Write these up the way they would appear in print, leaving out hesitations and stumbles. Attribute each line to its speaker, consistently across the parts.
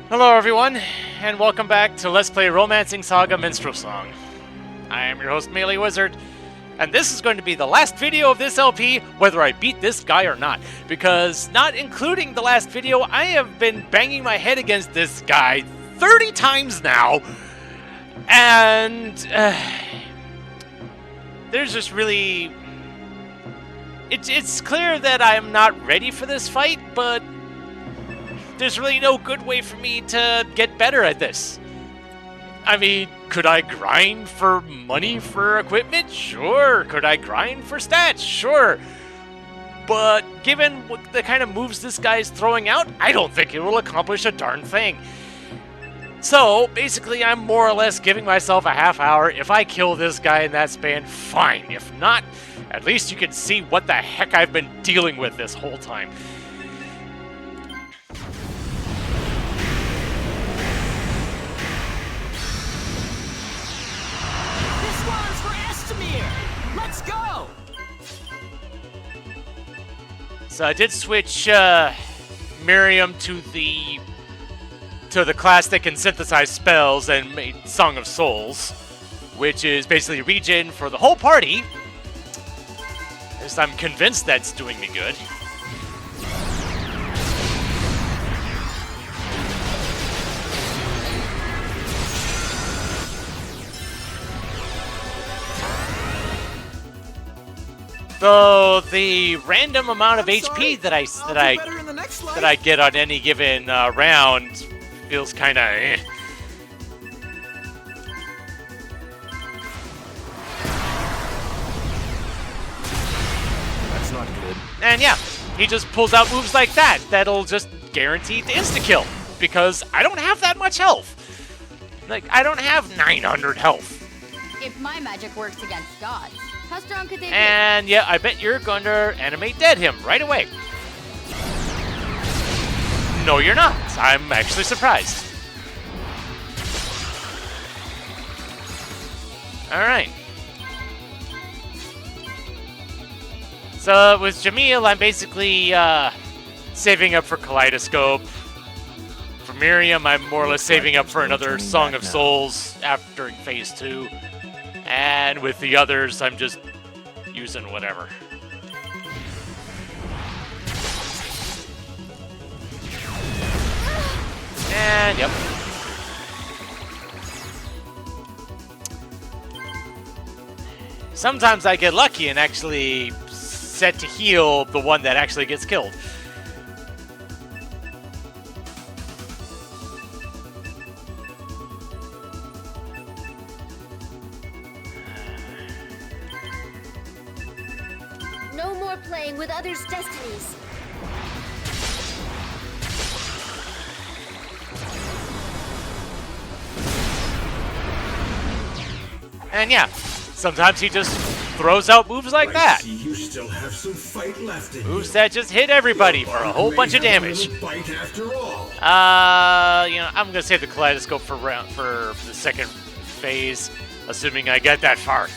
Speaker 1: Hello everyone, and welcome back to Let's Play Romancing Saga Minstrel Song. I am your host, MeleeWizard, and this is going to be the last video of this LP, whether I beat this guy or not. Because, not including the last video, I have been banging my head against this guy 30 times now, and there's just really... It's clear that I'm not ready for this fight, but there's really no good way for me to get better at this. I mean, could I grind for money for equipment? Sure. Could I grind for stats? Sure. But given what the kind of moves this guy is throwing out, I don't think it will accomplish a darn thing. So, basically, I'm more or less giving myself a half hour. If I kill this guy in that span, fine. If not, at least you can see what the heck I've been dealing with this whole time.
Speaker 2: Let's go!
Speaker 1: So I did switch Miriam to the class that can synthesize spells and made Song of Souls, which is basically regen for the whole party. At least I'm convinced that's doing me good. Though the random amount of HP that I get on any given round feels kind of eh.
Speaker 2: That's not good.
Speaker 1: And yeah, he just pulls out moves like that. That'll just guarantee the insta-kill because I don't have that much health. Like, I don't have 900 health.
Speaker 3: If my magic works against gods, how strong could they be?
Speaker 1: And yeah, I bet you're going to animate dead him right away. No, you're not. I'm actually surprised. Alright. So with Jamil, I'm basically saving up for Kaleidoscope. For Miriam, I'm more or less saving up for another Song of Souls after Phase 2. And with the others, I'm just using whatever. And yep. Sometimes I get lucky and actually set to heal the one that actually gets killed.
Speaker 4: No more playing with others' destinies.
Speaker 1: And yeah, sometimes he just throws out moves like that.
Speaker 5: See, you still have some fight left in
Speaker 1: Moves
Speaker 5: you.
Speaker 1: that just hit everybody for a whole bunch of damage.
Speaker 5: Bite after all.
Speaker 1: You know, I'm gonna save the Kaleidoscope for the second phase, assuming I get that far.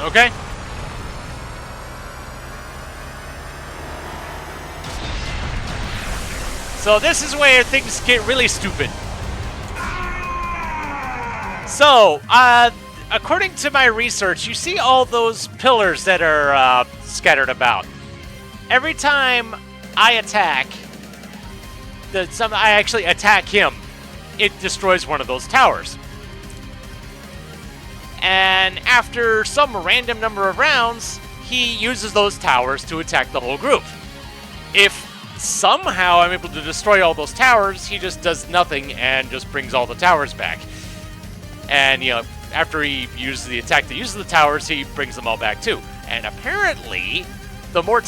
Speaker 1: Okay. So this is where things get really stupid. So, according to my research, you see all those pillars that are scattered about. Every time I attack, I actually attack him, it destroys one of those towers. And after some random number of rounds, he uses those towers to attack the whole group. If somehow I'm able to destroy all those towers, he just does nothing and just brings all the towers back. And, you know, after he uses the attack that uses the towers, he brings them all back too. And apparently, the more of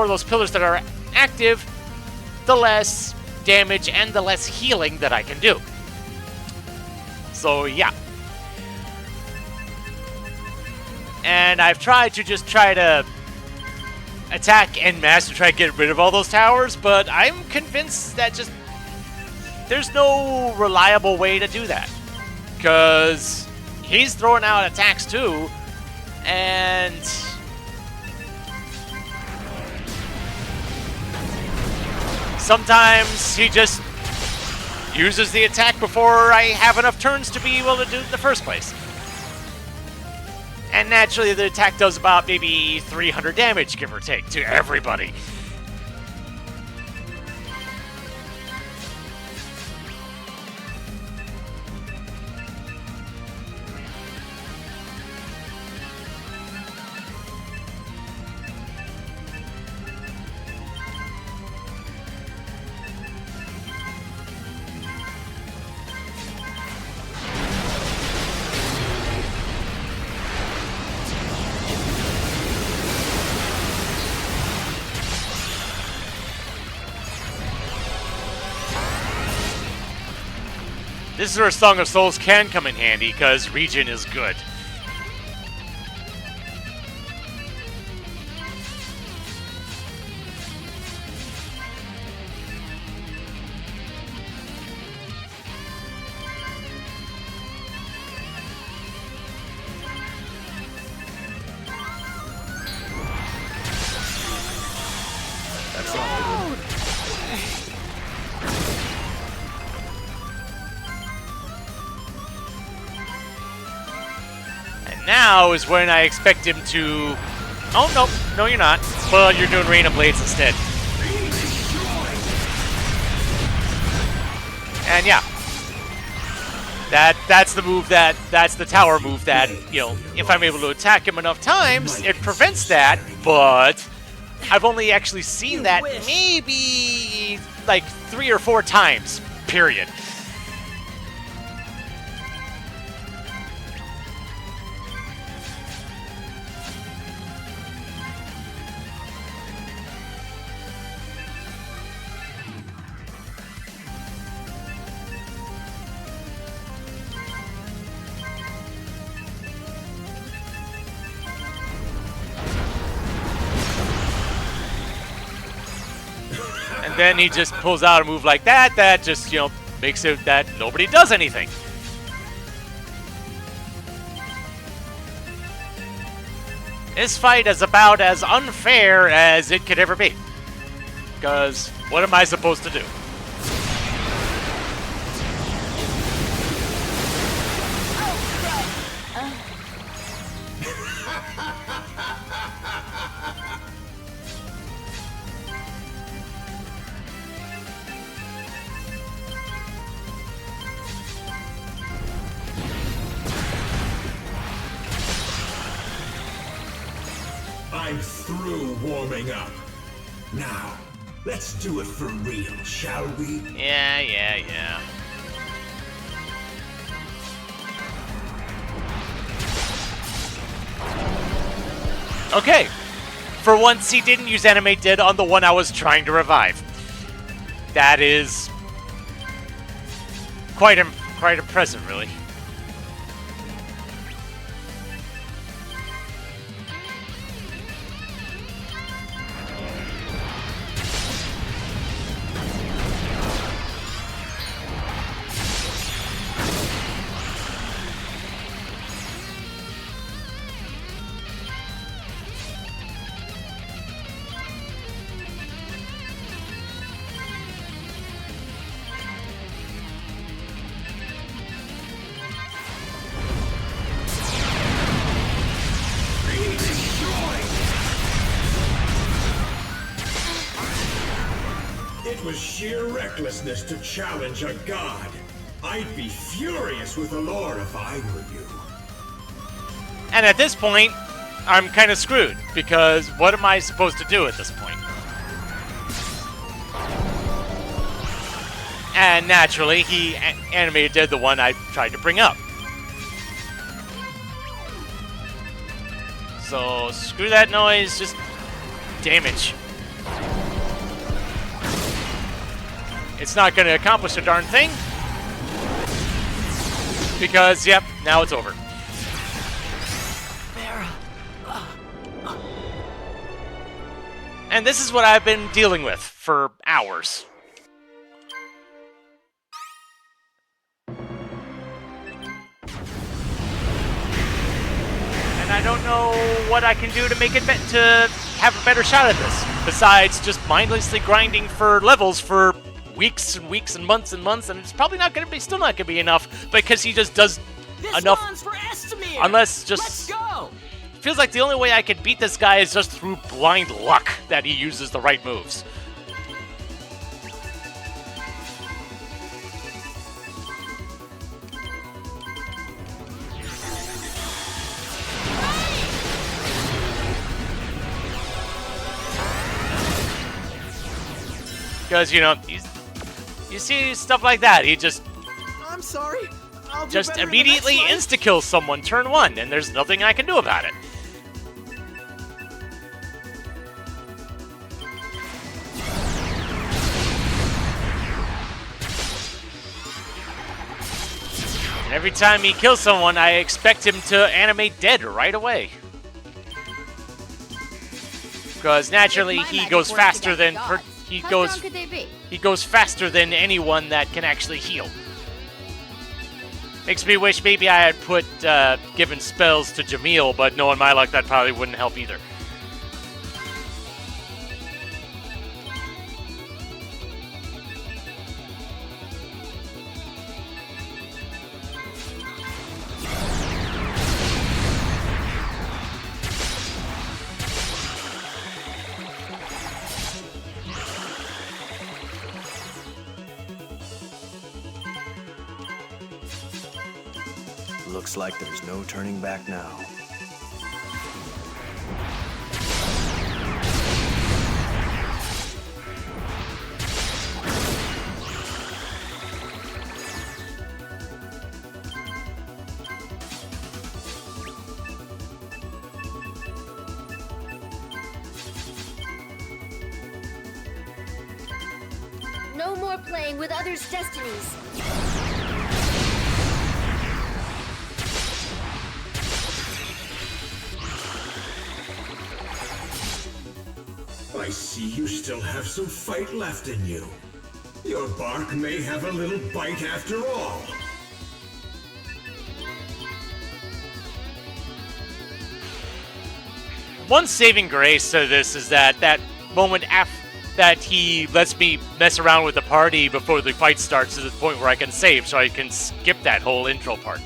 Speaker 1: those pillars that are active, the less damage and the less healing that I can do. So yeah. And I've tried to attack en masse to try to get rid of all those towers, but I'm convinced that there's no reliable way to do that. Because he's throwing out attacks too, and sometimes he just uses the attack before I have enough turns to be able to do it in the first place. And naturally, the attack does about maybe 300 damage, give or take, to everybody. This is where Song of Souls can come in handy, because Regen is good. Now is when I expect him to... Oh, no. No, you're not. Well, you're doing Rain of Blades instead. And yeah. That's the move that's the tower move that, you know, if I'm able to attack him enough times, it prevents that, but I've only actually seen that maybe like 3 or 4 times, period. Then he just pulls out a move like that just, you know, makes it that nobody does anything. This fight is about as unfair as it could ever be. Because what am I supposed to do?
Speaker 5: I'm through warming up. Now, let's do it for real, shall we?
Speaker 1: Yeah. Okay. For once, he didn't use Animate Dead on the one I was trying to revive. That is quite impressive, really.
Speaker 5: It was sheer recklessness to challenge a god. I'd be furious with the Lord if I were you.
Speaker 1: And at this point, I'm kind of screwed, because what am I supposed to do at this point? And naturally, he Animated Dead the one I tried to bring up. So screw that noise, just damage. It's not going to accomplish a darn thing. Because, yep, now it's over. And this is what I've been dealing with for hours. And I don't know what I can do to make it to have a better shot at this, besides just mindlessly grinding for levels for weeks and weeks and months, and it's probably not going to be, still not going to be enough, because he just does enough. Unless just... Let's go! Feels like the only way I could beat this guy is just through blind luck that he uses the right moves. Because, you know, you see stuff like that, he just...
Speaker 2: I'm sorry. I'll
Speaker 1: just immediately insta-kills someone turn one, and there's nothing I can do about it. And every time he kills someone, I expect him to animate dead right away. Because naturally, he goes faster than... He goes faster than anyone that can actually heal. Makes me wish maybe I had put given spells to Jamil, but knowing my luck, that probably wouldn't help either.
Speaker 2: Looks like there's no turning back now.
Speaker 4: No more playing with others' destinies.
Speaker 5: I see you still have some fight left in you. Your bark may have a little bite after all.
Speaker 1: One saving grace to this is that moment that he lets me mess around with the party before the fight starts to the point where I can save, so I can skip that whole intro part.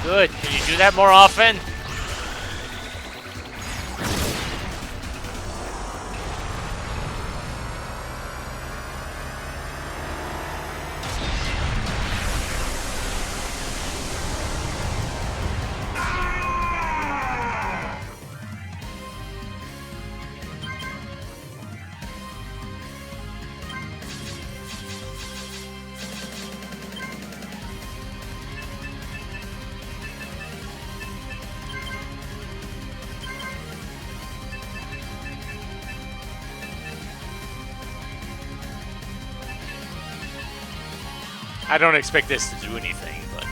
Speaker 1: Good. Can you do that more often? I don't expect this to do anything, but...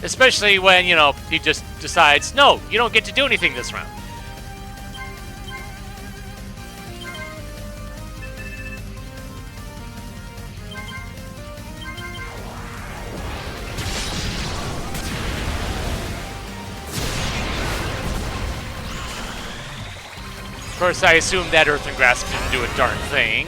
Speaker 1: Especially when, you know, he just decides, no, you don't get to do anything this round. Of course, I assume that Earth and Grasp didn't do a darn thing.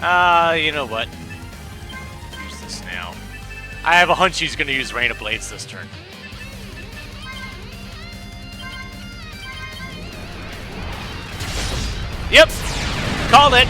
Speaker 1: You know what? Use this now. I have a hunch he's gonna use Rain of Blades this turn. Yep! Called it!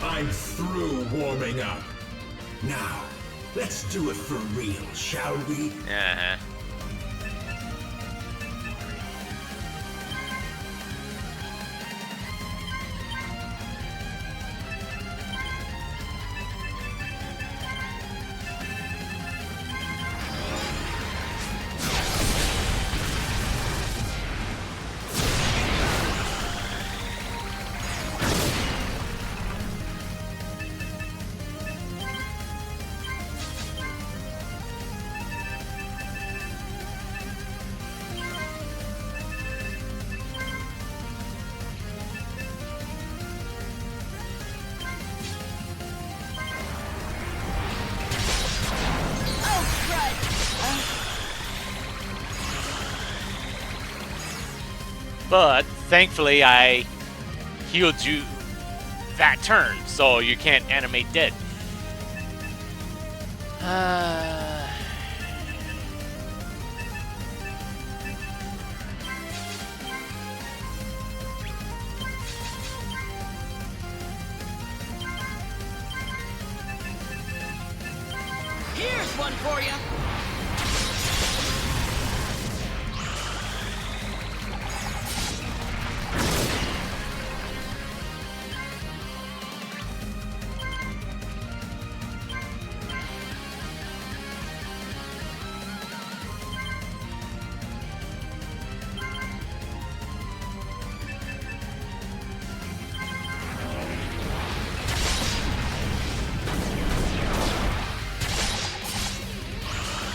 Speaker 5: I'm through warming up. Now, let's do it for real, shall we?
Speaker 1: Uh-huh. But thankfully I healed you that turn, so you can't animate dead.
Speaker 6: Here's one for you.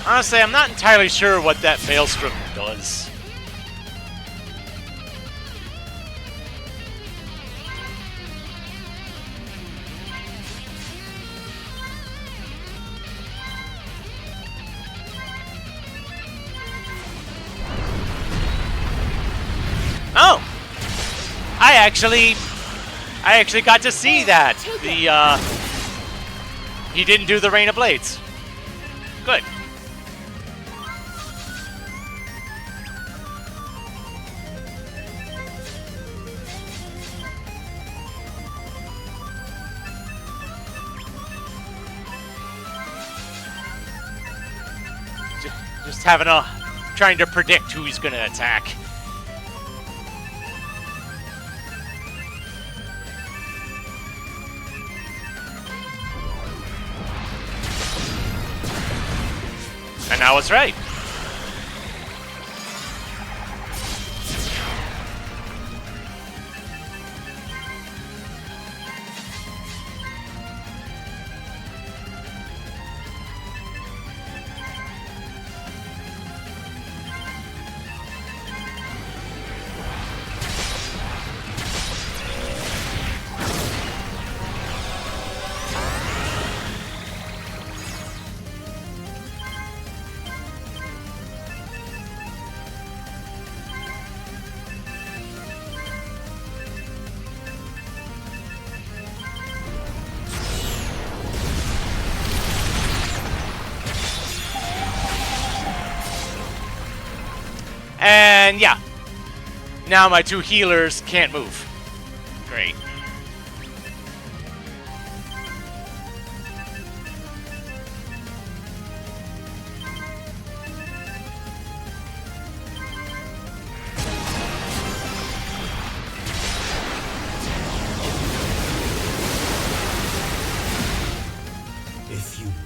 Speaker 1: Honestly, I'm not entirely sure what that Maelstrom does. Oh! I actually got to see that. He didn't do the Rain of Blades. Good. Just trying to predict who he's gonna attack. And I was right. And yeah, now my two healers can't move. Great.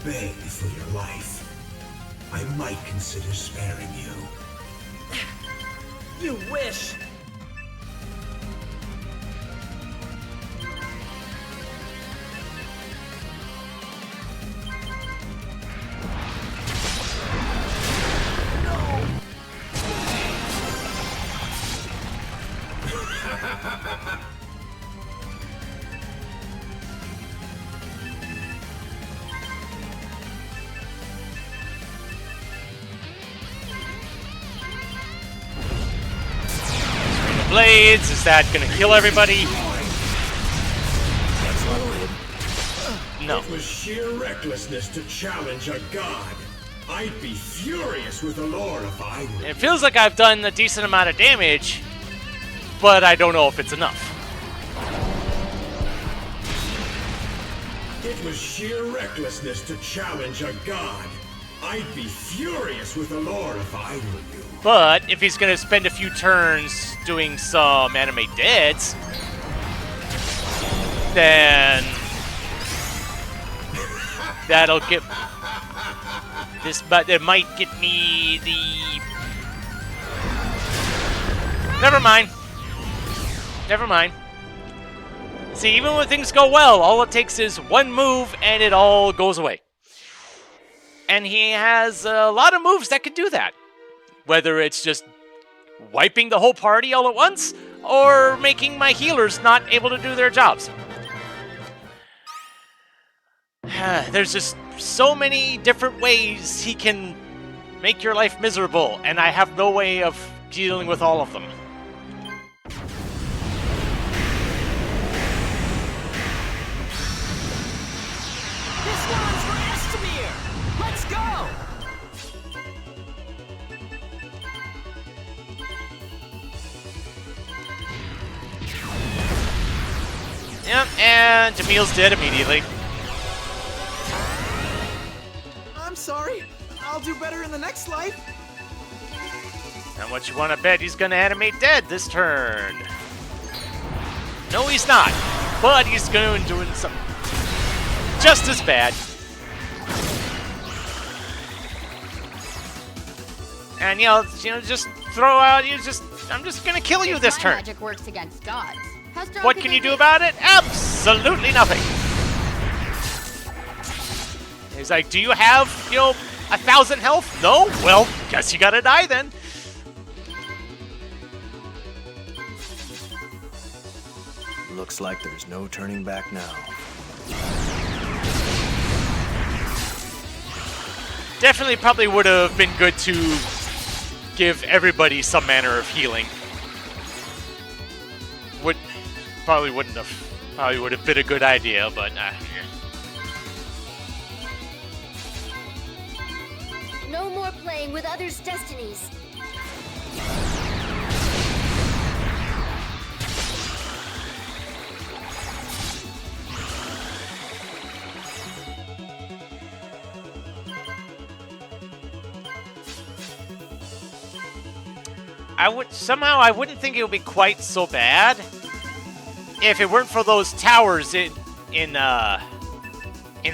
Speaker 5: beg for your life, I might consider sparing you.
Speaker 6: You wish.
Speaker 1: Blades, is that gonna kill everybody? No.
Speaker 5: It was sheer recklessness to challenge a god. I'd be furious with the Lord if I were.
Speaker 1: It feels like I've done a decent amount of damage, but I don't know if it's enough.
Speaker 5: It was sheer recklessness to challenge a god. I'd be furious with the Lord if I were you.
Speaker 1: But if he's gonna spend a few turns doing some anime deads, then that'll get this, but it might get me the. Never mind. Never mind. See, even when things go well, all it takes is one move and it all goes away. And he has a lot of moves that can do that. Whether it's just wiping the whole party all at once, or making my healers not able to do their jobs. There's just so many different ways he can make your life miserable, and I have no way of dealing with all of them.
Speaker 6: This one's for Estamir. Let's go.
Speaker 1: Yep, and Jamil's dead immediately.
Speaker 7: I'm sorry. I'll do better in the next life.
Speaker 1: And what you want to bet he's going to animate dead this turn? No, he's not. But he's going to do something just as bad. And, just throw out, I'm just going to kill you this
Speaker 3: My
Speaker 1: turn.
Speaker 3: magic works against gods. How strong
Speaker 1: What
Speaker 3: can
Speaker 1: can
Speaker 3: they
Speaker 1: you do
Speaker 3: be?
Speaker 1: about it? Absolutely nothing. He's like, do you have, 1,000 health? No? Well, guess you gotta die then.
Speaker 2: Looks like there's no turning back now.
Speaker 1: Definitely probably would have been good to give everybody some manner of healing. Probably wouldn't have. Probably would have been a good idea, but yeah.
Speaker 4: No more playing with others' destinies.
Speaker 1: I wouldn't think it would be quite so bad if it weren't for those towers in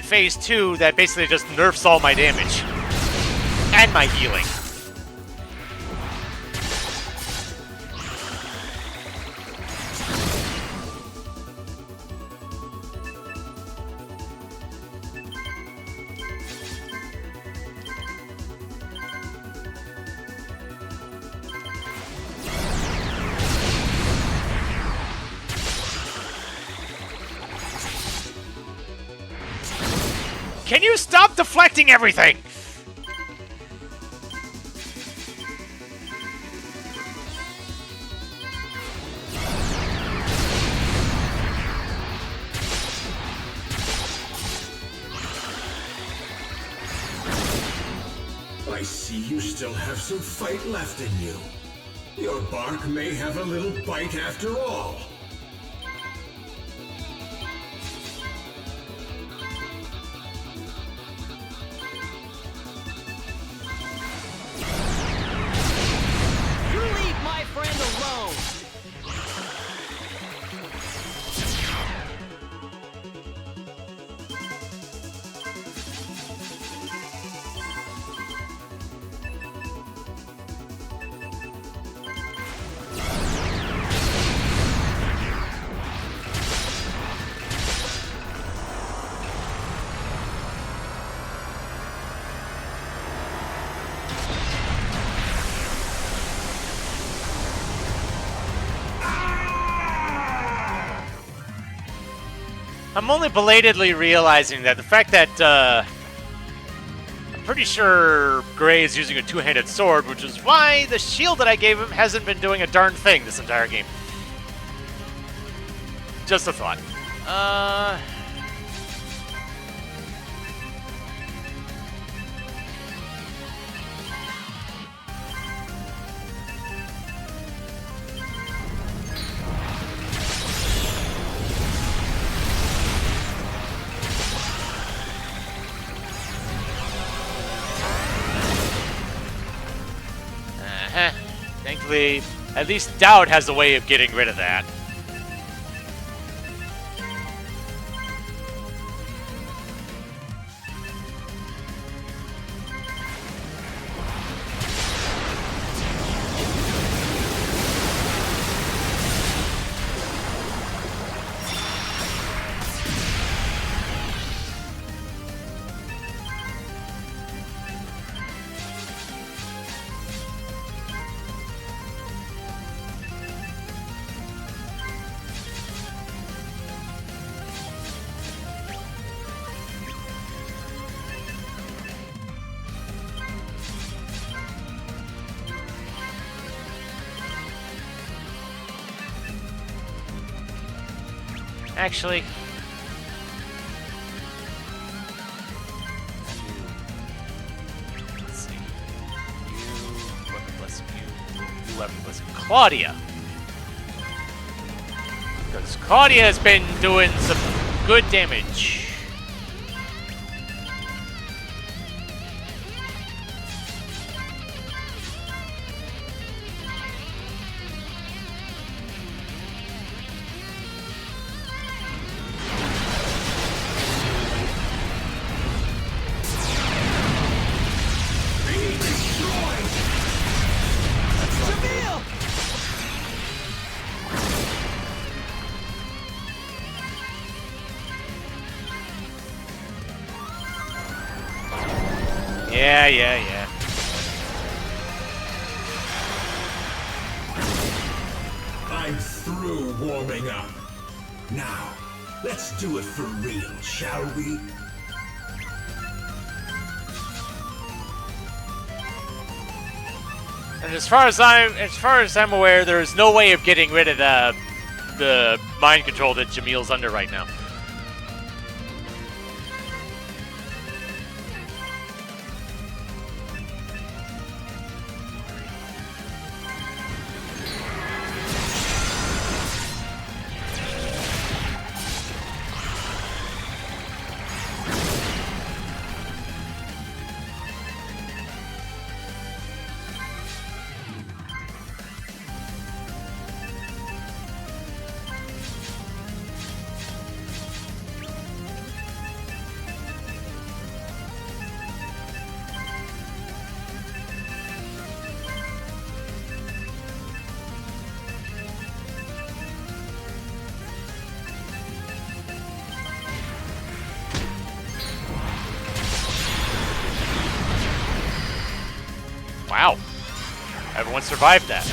Speaker 1: phase 2 that basically just nerfs all my damage and my healing. Can you stop deflecting everything?
Speaker 5: I see you still have some fight left in you. Your bark may have a little bite after all.
Speaker 6: You leave my friend alone.
Speaker 1: I'm only belatedly realizing that the fact that, I'm pretty sure Gray is using a two-handed sword, which is why the shield that I gave him hasn't been doing a darn thing this entire game. Just a thought. Thankfully, at least Doubt has a way of getting rid of that. Actually, let's see. You weapon blessing. You weapon blessing. Claudia, because Claudia has been doing some good damage. Yeah.
Speaker 5: I'm through warming up. Now, let's do it for real, shall we?
Speaker 1: And as far as I'm aware, there is no way of getting rid of the mind control that Jamil's under right now. Wow. Everyone survived that.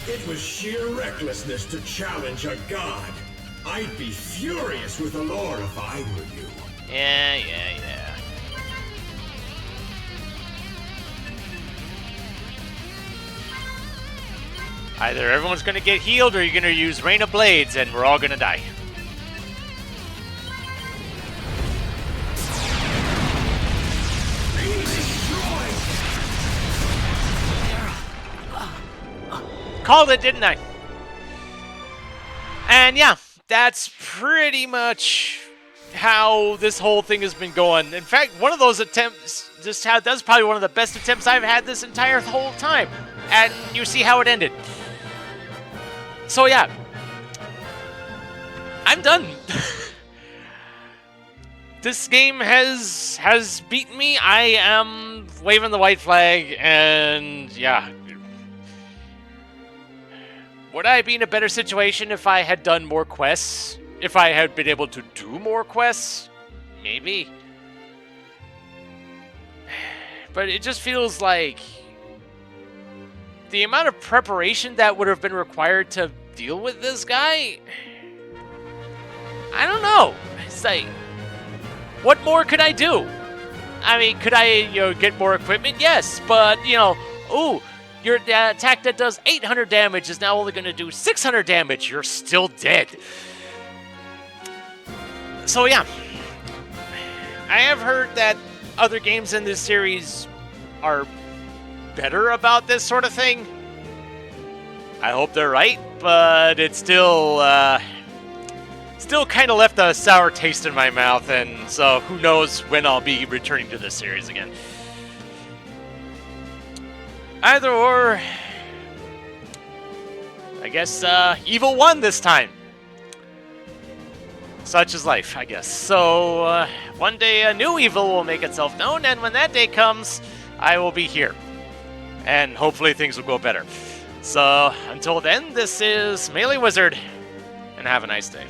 Speaker 5: It was sheer recklessness to challenge a god. I'd be furious with Allure if I were you.
Speaker 1: Yeah. Either everyone's gonna get healed or you're gonna use Rain of Blades and we're all gonna die. Called it, didn't I? And yeah, that's pretty much how this whole thing has been going. In fact, one of those attempts that's probably one of the best attempts I've had this entire whole time. And you see how it ended. So yeah, I'm done. This game has beaten me. I am waving the white flag, and yeah. Would I be in a better situation if I had done more quests? If I had been able to do more quests? Maybe. But it just feels like the amount of preparation that would have been required to deal with this guy, I don't know. It's like, what more could I do? I mean, could I, get more equipment? Yes, but, ooh, your attack that does 800 damage is now only going to do 600 damage. You're still dead. So yeah, I have heard that other games in this series are better about this sort of thing. I hope they're right, but it's still kind of left a sour taste in my mouth, and so who knows when I'll be returning to this series again. Either or, I guess Evil won this time. Such is life, I guess. So one day a new evil will make itself known, and when that day comes, I will be here. And hopefully things will go better. So until then, this is MeleeWizard, and have a nice day.